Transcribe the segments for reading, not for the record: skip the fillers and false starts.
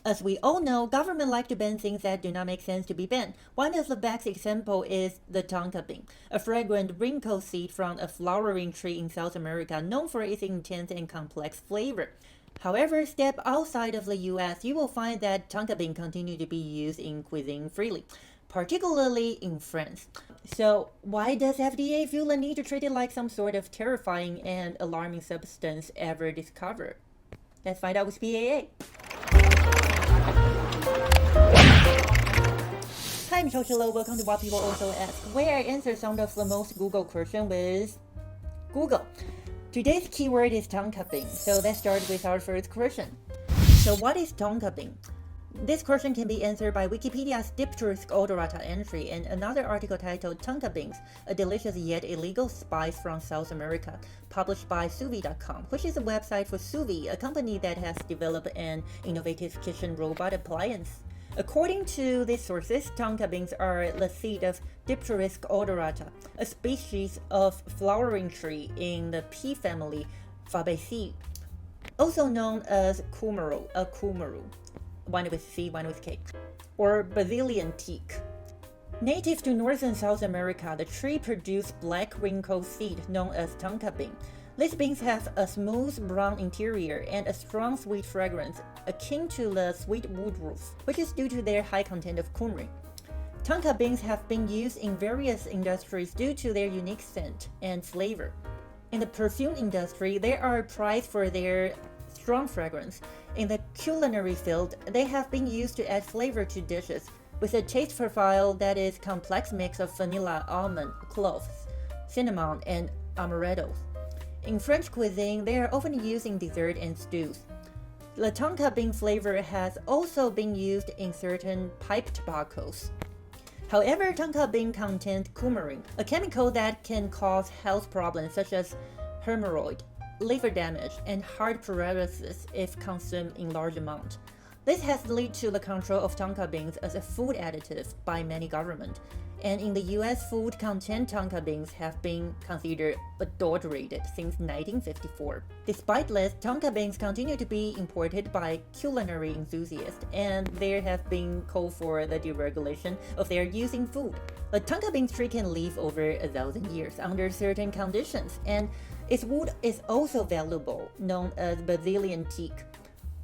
As we all know, government like to ban things that do not make sense to be banned. One of the best example is the Tonka bean, a fragrant wrinkled seed from a flowering tree in South America known for its intense and complex flavor. However, step outside of the US, you will find that Tonka bean continue to be used in cuisine freely, particularly in France. So why does FDA feel the need to treat it like some sort of terrifying and alarming substance ever discovered? Let's find out with PAA. Hi, I'm Shoshilo. Welcome to What People Also Ask, where I answer some of the most Googled questions with Google. Today's keyword is Tonka bean, so let's start with our first question. So what is Tonka bean? This question can be answered by Wikipedia's Dipteryx odorata entry and another article titled Tonka Beans, a delicious yet illegal spice from South America, published by Suvi.com, which is a website for Suvi, a company that has developed an innovative kitchen robot appliance. According to these sources, Tonka beans are the seed of Dipteryx odorata, a species of flowering tree in the pea family Fabaceae, also known as cumaru, one with C, one with K, or Brazilian teak. Native to northern South America, the tree produced black wrinkled seed known as Tonka bean. These beans have a smooth brown interior and a strong sweet fragrance, akin to the sweet wood roof, which is due to their high content of cumaru. Tonka beans have been used in various industries due to their unique scent and flavor. In the perfume industry, they are prized for their strong fragrance. In the culinary field, they have been used to add flavor to dishes, with a taste profile that is a complex mix of vanilla, almond, cloves, cinnamon, and amaretto. In French cuisine, they are often used in dessert and stews. The Tonka bean flavor has also been used in certain pipe tobaccos. However, Tonka bean contains cumaru, a chemical that can cause health problems such as hemorrhoid, liver damage, and heart paralysis if consumed in large amounts. This has led to the control of Tonka beans as a food additive by many governments, and in the US, food content Tonka beans have been considered adulterated since 1954. Despite this, Tonka beans continue to be imported by culinary enthusiasts, and there have been calls for the deregulation of their use in food. The Tonka bean tree can live over 1,000 years under certain conditions, and its wood is also valuable, known as Brazilian teak,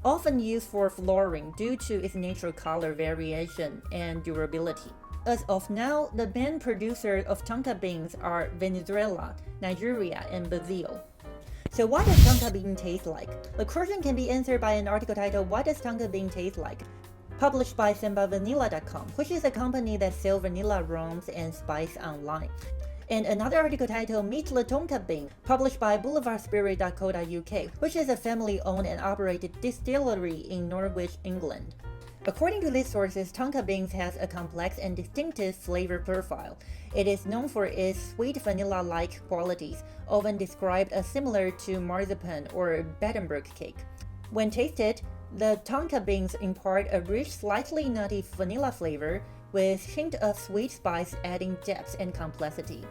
often used for flooring due to its natural color variation and durability. As of now, the main producers of Tonka beans are Venezuela, Nigeria, and Brazil. So what does Tonka bean taste like? The question can be answered by an article titled What Does Tonka Bean Taste Like?, published by SambaVanilla.com, which is a company that sells vanilla rums and spice online. And another article titled Meet the Tonka Bean, published by boulevardspirit.co.uk, which is a family-owned and operated distillery in Norwich, England. According to these sources, Tonka beans has a complex and distinctive flavor profile. It is known for its sweet vanilla-like qualities, often described as similar to marzipan or Battenberg cake. When tasted, the Tonka beans impart a rich, slightly nutty vanilla flavor with hint of sweet spice adding depth and complexity.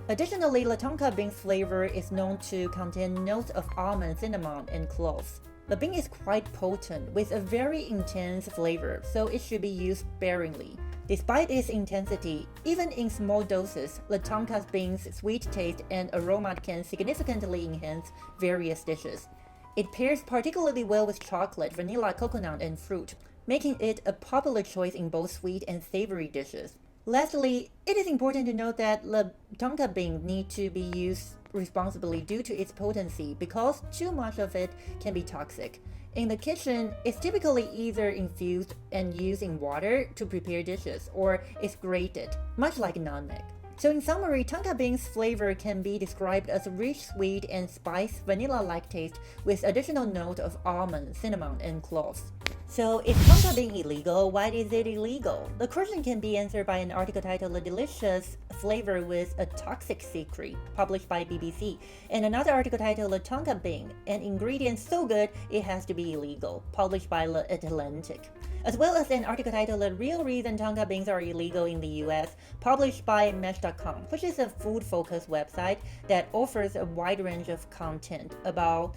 Additionally, the Tonka bean's flavor is known to contain notes of almond, cinnamon, and cloves. The bean is quite potent with a very intense flavor, so it should be used sparingly. Despite its intensity, even in small doses, the Tonka bean's sweet taste and aroma can significantly enhance various dishes. It pairs particularly well with chocolate, vanilla, coconut, and fruit, making it a popular choice in both sweet and savory dishes. Lastly, it is important to note that the Tonka bean needs to be used responsibly due to its potency because too much of it can be toxic. In the kitchen, it's typically either infused and used in water to prepare dishes or it's grated, much like nutmeg. So in summary, Tonka bean's flavor can be described as rich, sweet, and spiced vanilla-like taste with additional note of almond, cinnamon, and cloves. So is Tonka bean illegal? Why is it illegal? The question can be answered by an article titled A Delicious Flavor with a Toxic Secret, published by BBC, and another article titled A Tonka Bean, an ingredient so good it has to be illegal, published by The Atlantic, as well as an article titled The Real Reason Tonka Beans Are Illegal in the US, published by Mesh.com, which is a food-focused website that offers a wide range of content about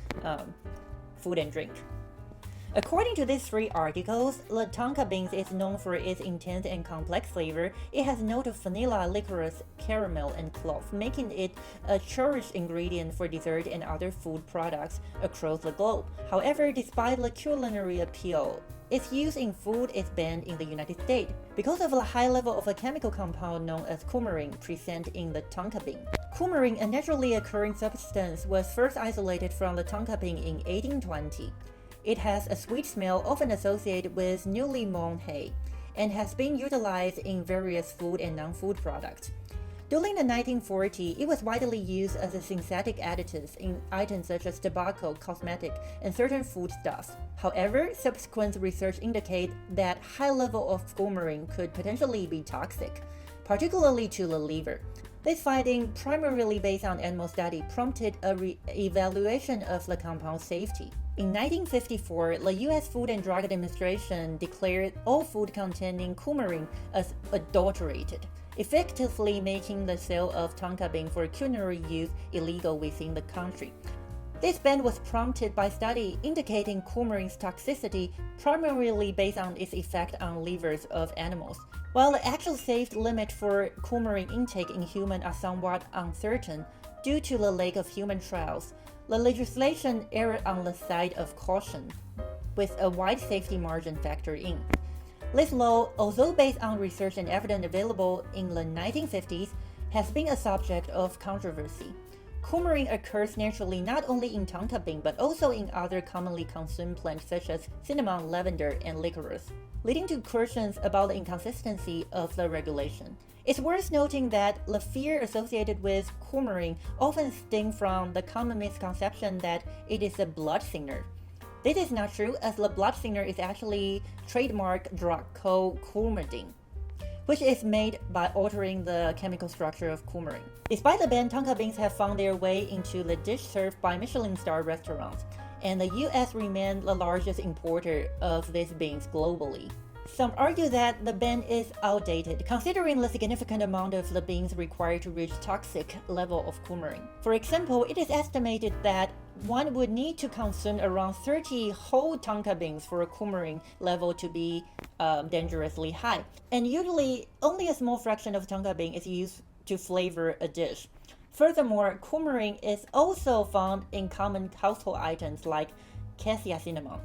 food and drink. According to these 3 articles, the tonka beans is known for its intense and complex flavor. It has notes of vanilla, licorice, caramel, and clove, making it a cherished ingredient for dessert and other food products across the globe. However, despite the culinary appeal, its use in food is banned in the United States because of the high level of a chemical compound known as coumarin present in the tonka bean. Coumarin, a naturally occurring substance, was first isolated from the tonka bean in 1820. It has a sweet smell often associated with newly mown hay and has been utilized in various food and non-food products. During the 1940s, it was widely used as a synthetic additive in items such as tobacco, cosmetic, and certain foodstuffs. However, subsequent research indicates that high level of coumarin could potentially be toxic, particularly to the liver. This finding, primarily based on animal study, prompted a re-evaluation of the compound's safety. In 1954, the U.S. Food and Drug Administration declared all food containing coumarin as adulterated, effectively making the sale of tonka bean for culinary use illegal within the country. This ban was prompted by study indicating coumarin's toxicity, primarily based on its effect on livers of animals. While the actual safe limit for coumarin intake in humans are somewhat uncertain due to the lack of human trials, the legislation erred on the side of caution, with a wide safety margin factored in. This law, although based on research and evidence available in the 1950s, has been a subject of controversy. Coumarin occurs naturally not only in tonka bean but also in other commonly consumed plants such as cinnamon, lavender, and licorice, leading to questions about the inconsistency of the regulation. It's worth noting that the fear associated with coumarin often stems from the common misconception that it is a blood thinner. This is not true, as the blood thinner is actually a trademark drug called coumadin, which is made by altering the chemical structure of coumarin. Despite the ban, tonka beans have found their way into the dish served by Michelin-star restaurants, and the US remains the largest importer of these beans globally. Some argue that the ban is outdated, considering the significant amount of the beans required to reach toxic level of coumarin. For example, it is estimated that one would need to consume around 30 whole tonka beans for a coumarin level to be dangerously high. And usually, only a small fraction of tonka bean is used to flavor a dish. Furthermore, coumarin is also found in common household items like cassia cinnamon.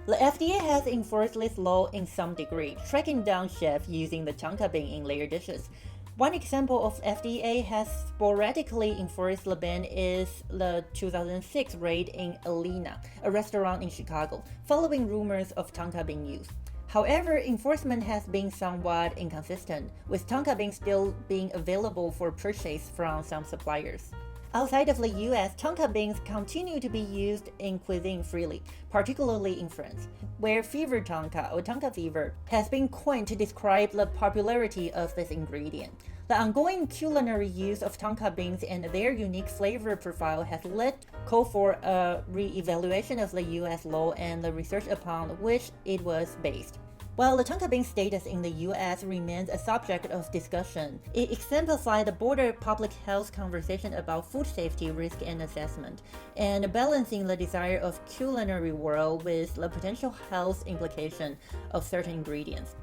The FDA has enforced this law in some degree, tracking down chefs using the tonka bean in their dishes. One example of FDA has sporadically enforced the ban is the 2006 raid in Alina, a restaurant in Chicago, following rumors of tonka bean use. However, enforcement has been somewhat inconsistent, with tonka bean still being available for purchase from some suppliers. Outside of the US, tonka beans continue to be used in cuisine freely, particularly in France, where fever tonka or tonka fever has been coined to describe the popularity of this ingredient. The ongoing culinary use of tonka beans and their unique flavor profile has led call for a re-evaluation of the US law and the research upon which it was based. While the tonka bean status in the US remains a subject of discussion, it exemplifies the broader public health conversation about food safety, risk, and assessment, and balancing the desire of culinary world with the potential health implication of certain ingredients.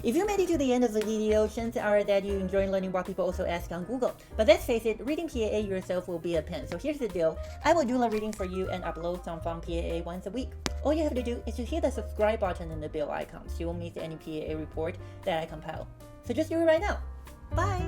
If you made it to the end of the video, chances are that you enjoy learning what people also ask on Google. But let's face it, reading PAA yourself will be a pain. So here's the deal. I will do the reading for you and upload some fun PAA once a week. All you have to do is to hit the subscribe button and the bell icon so you won't miss any PAA report that I compile. So just do it right now. Bye!